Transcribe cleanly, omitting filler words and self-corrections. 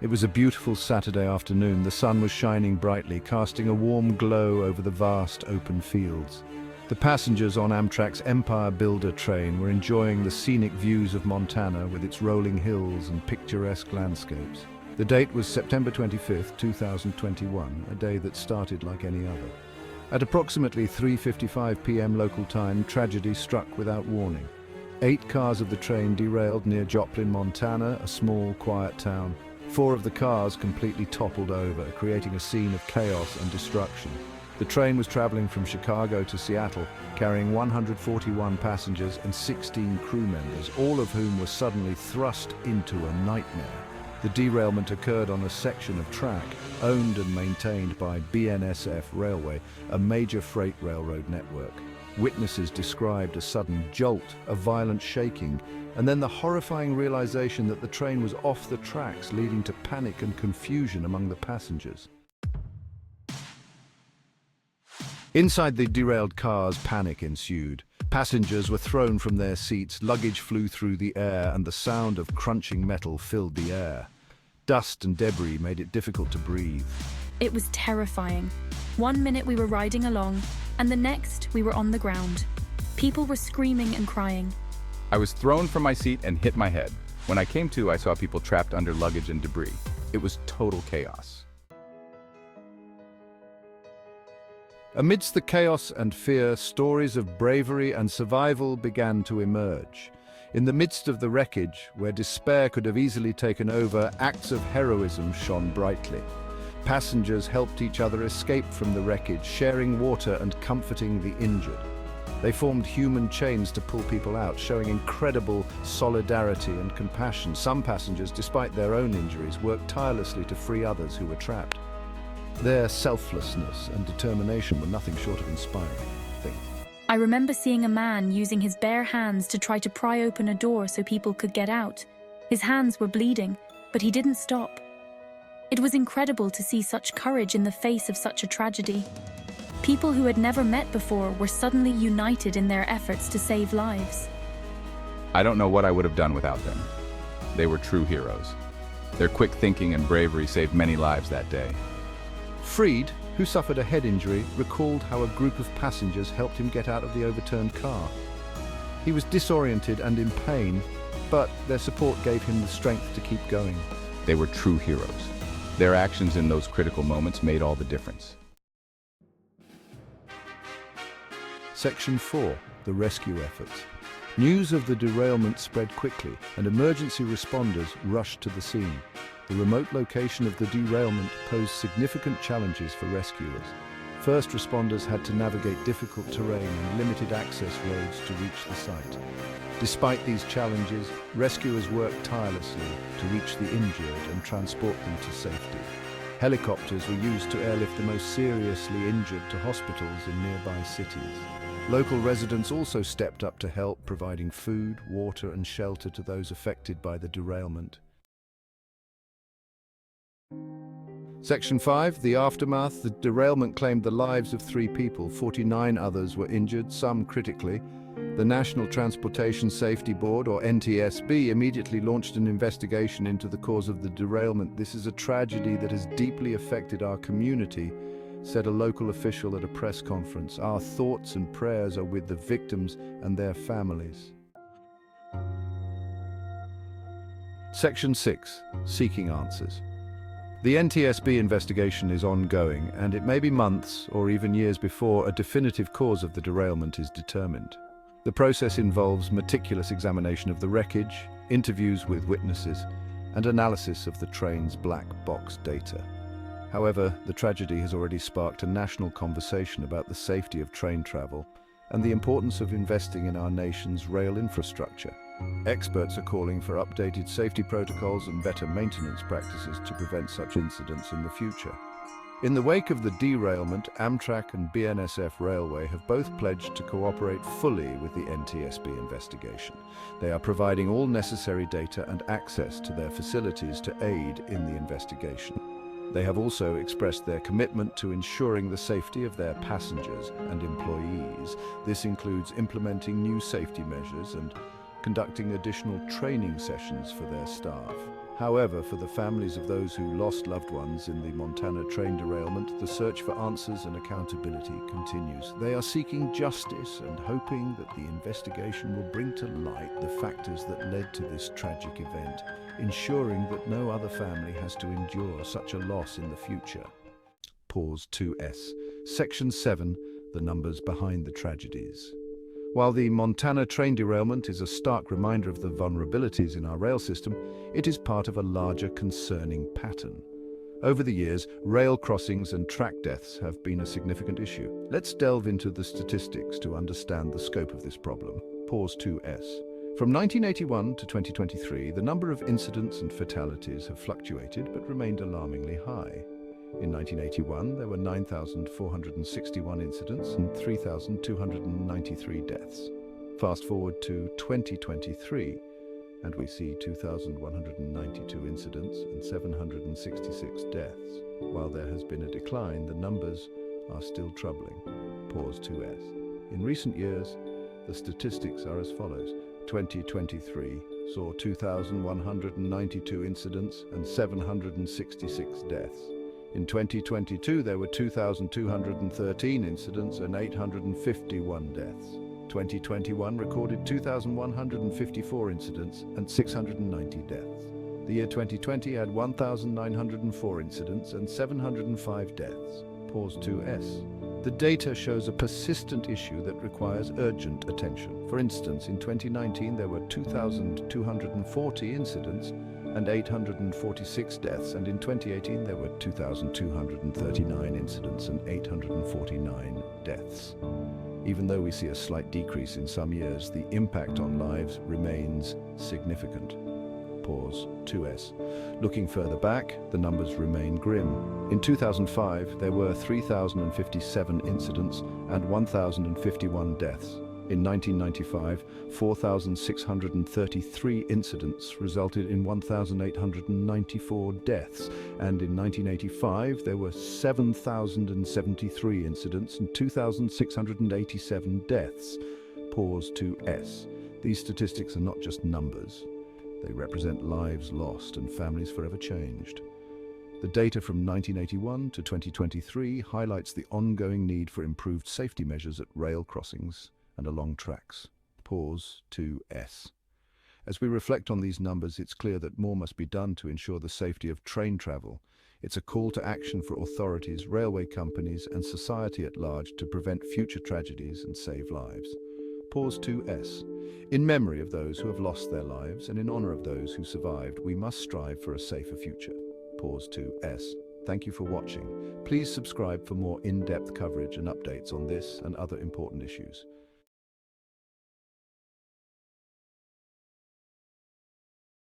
It was a beautiful Saturday afternoon. The sun was shining brightly, casting a warm glow over the vast open fields. The passengers on Amtrak's Empire Builder train were enjoying the scenic views of Montana with its rolling hills and picturesque landscapes. The date was September 25th, 2021, a day that started like any other. At approximately 3:55 p.m. local time, tragedy struck without warning. 8 cars of the train derailed near Joplin, Montana, a small, quiet town. 4 of the cars completely toppled over, creating a scene of chaos and destruction. The train was traveling from Chicago to Seattle, carrying 141 passengers and 16 crew members, all of whom were suddenly thrust into a nightmare. The derailment occurred on a section of track owned and maintained by BNSF Railway, a major freight railroad network. Witnesses described a sudden jolt, a violent shaking, and then the horrifying realization that the train was off the tracks, leading to panic and confusion among the passengers. Inside the derailed cars, panic ensued. Passengers were thrown from their seats, luggage flew through the air, and the sound of crunching metal filled the air. Dust and debris made it difficult to breathe. It was terrifying. One minute we were riding along, and the next we were on the ground. People were screaming and crying. I was thrown from my seat and hit my head. When I came to, I saw people trapped under luggage and debris. It was total chaos. Amidst the chaos and fear, stories of bravery and survival began to emerge. In the midst of the wreckage, where despair could have easily taken over, acts of heroism shone brightly. Passengers helped each other escape from the wreckage, sharing water and comforting the injured. They formed human chains to pull people out, showing incredible solidarity and compassion. Some passengers, despite their own injuries, worked tirelessly to free others who were trapped. Their selflessness and determination were nothing short of inspiring. I remember seeing a man using his bare hands to try to pry open a door so people could get out. His hands were bleeding, but he didn't stop. It was incredible to see such courage in the face of such a tragedy. People who had never met before were suddenly united in their efforts to save lives. I don't know what I would have done without them. They were true heroes. Their quick thinking and bravery saved many lives that day. Freed, who suffered a head injury, recalled how a group of passengers helped him get out of the overturned car. He was disoriented and in pain, but their support gave him the strength to keep going. They were true heroes. Their actions in those critical moments made all the difference. Section 4. The rescue efforts. News of the derailment spread quickly, and emergency responders rushed to the scene. The remote location of the derailment posed significant challenges for rescuers. First responders had to navigate difficult terrain and limited access roads to reach the site. Despite these challenges, rescuers worked tirelessly to reach the injured and transport them to safety. Helicopters were used to airlift the most seriously injured to hospitals in nearby cities. Local residents also stepped up to help, providing food, water, and shelter to those affected by the derailment. Section 5. The aftermath. The derailment claimed the lives of 3 people. 49 others were injured, some critically. The National Transportation Safety Board, or NTSB, immediately launched an investigation into the cause of the derailment. "This is a tragedy that has deeply affected our community," said a local official at a press conference. "Our thoughts and prayers are with the victims and their families." Section 6. Seeking answers. The NTSB investigation is ongoing, and it may be months or even years before a definitive cause of the derailment is determined. The process involves meticulous examination of the wreckage, interviews with witnesses, and analysis of the train's black box data. However, the tragedy has already sparked a national conversation about the safety of train travel and the importance of investing in our nation's rail infrastructure. Experts are calling for updated safety protocols and better maintenance practices to prevent such incidents in the future. In the wake of the derailment, Amtrak and BNSF Railway have both pledged to cooperate fully with the NTSB investigation. They are providing all necessary data and access to their facilities to aid in the investigation. They have also expressed their commitment to ensuring the safety of their passengers and employees. This includes implementing new safety measures and conducting additional training sessions for their staff. However, for the families of those who lost loved ones in the Montana train derailment, the search for answers and accountability continues. They are seeking justice and hoping that the investigation will bring to light the factors that led to this tragic event, ensuring that no other family has to endure such a loss in the future. Pause 2S. Section 7. The numbers behind the tragedies. While the Montana train derailment is a stark reminder of the vulnerabilities in our rail system, it is part of a larger concerning pattern. Over the years, rail crossings and track deaths have been a significant issue. Let's delve into the statistics to understand the scope of this problem. Pause 2S. From 1981 to 2023, the number of incidents and fatalities have fluctuated but remained alarmingly high. In 1981, there were 9,461 incidents and 3,293 deaths. Fast forward to 2023, and we see 2,192 incidents and 766 deaths. While there has been a decline, the numbers are still troubling. Pause 2S. In recent years, the statistics are as follows. 2023 saw 2,192 incidents and 766 deaths. In 2022, there were 2,213 incidents and 851 deaths. 2021 recorded 2,154 incidents and 690 deaths. The year 2020 had 1,904 incidents and 705 deaths. Pause 2S. The data shows a persistent issue that requires urgent attention. For instance, in 2019, there were 2,240 incidents and 846 deaths, and in 2018 there were 2,239 incidents and 849 deaths. Even though we see a slight decrease in some years, the impact on lives remains significant. Pause 2S. Looking further back, the numbers remain grim. In 2005, there were 3,057 incidents and 1,051 deaths. In 1995, 4,633 incidents resulted in 1,894 deaths, and in 1985 there were 7,073 incidents and 2,687 deaths. Pause 2S. These statistics are not just numbers. They represent lives lost and families forever changed. The data from 1981 to 2023 highlights the ongoing need for improved safety measures at rail crossings and along tracks. Pause 2S. As we reflect on these numbers, it's clear that more must be done to ensure the safety of train travel. It's a call to action for authorities, railway companies, and society at large to prevent future tragedies and save lives. Pause 2S. In memory of those who have lost their lives and in honor of those who survived, we must strive for a safer future. Pause 2S. Thank you for watching. Please subscribe for more in-depth coverage and updates on this and other important issues.